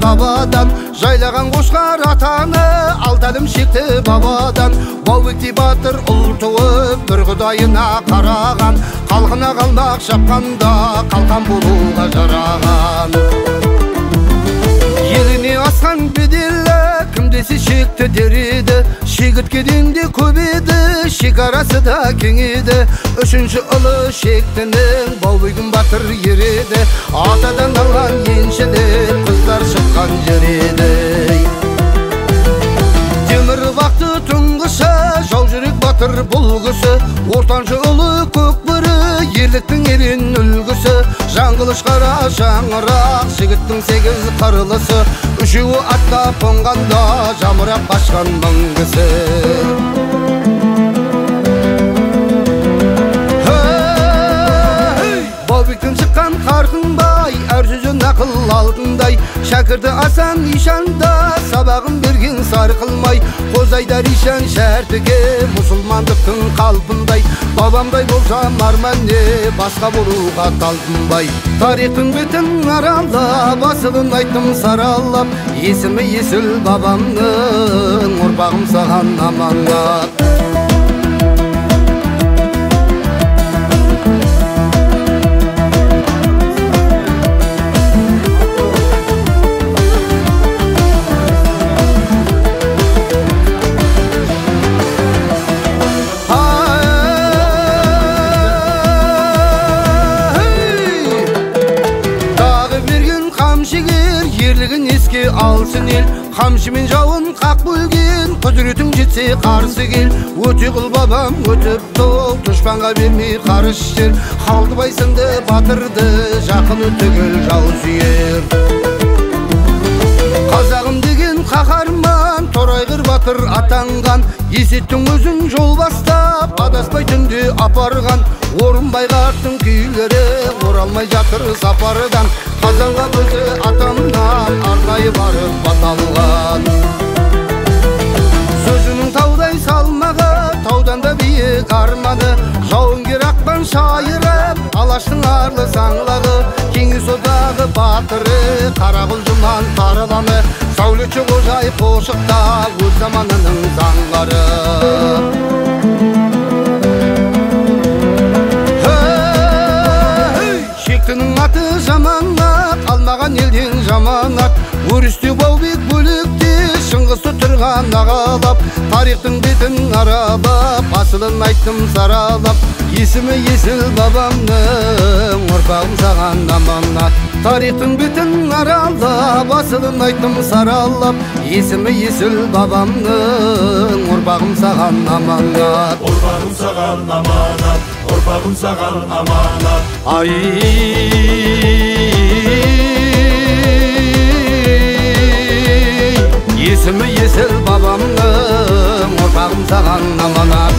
абадан, жайлаған қошқар атаны алтадым шекті бабадан. Баубекти батыр ұл туып бір құдайына қараған, қалқына қалмақ шапқанда қалқан болуға жараған. Еліне асқан беделі кім десе шекті дереді, шегірткеден де көп еді, шекарасы да кең еді. Үшінші ұлы шектінің Баубегім батыр ереді, атадан алған еншіден қыздар шыққан жер еді. Темір бақты тұңғысы, жау жүрек батыр бұлғысы, ортаншы ұлы көкбөрі, ерліктің ерен үлгісі. Жаңғылыш қара жаңырақ, жігіттің 8 қарылысы, үшеуі атта қонғанда жамырап қашқан мыңғысы. Баубектен шыққан қарқынбай, әр сөзі нақыл алтындай, шәкірді асан ишанда сабағын берген сарқылмай. Қозайдар ишан шәртіге мұсылмандықтың қалпындай, бабамдай болсам арман не, басқа болуға талпынбай. Тарихтың бетін аралап, асылын айттым саралап, есімі есіл бабамның, ұрпағым саған аманат. Ерлігін еске алсын ел, қамшымен жауын қақ бөлген, құдіретің жетсе қарсы кел. Өте қыл бабам өтіп тоқ, дұшпанға бермей қарыс жер, Қалдыбай сынды батырды жақын өтігіл жау сүйер. Қазағым деген қаһарман, торайғыр батыр атанған, есеттің өзін жол бастап, адаспай түнде апарған. Орынбайға аттың күйлері оралмай жатыр сапардан, Қазанға көзі атамнан арнайы барып баталған. Сөзінің таудай салмағы, таудан да биік арманы, жауынгер ақпан шайырып, алаштың арлы саңлағы. Кеңес одағы батыры, Қарақұл жұман тарыламы, сәулетші қожай қошықта өз заманының заңлары. Шектінің аты жаманат, қалмаған елден жаманат, өрісте Баубек бөлікте шыңғысты тұрған ағалап. Тарихтың бетін аралап, асылын айттым саралап, есімі есіл бабамның, ұрпағым саған аманат. Тарихтың бетін аралап, асылын айттым саралап, есімі есіл бабамның, ұрпағым саған аманат. Ұрпағым саған аманат, ұрпағым саған аманат. Есімі есіл бабамның, ұрпағым саған аманат.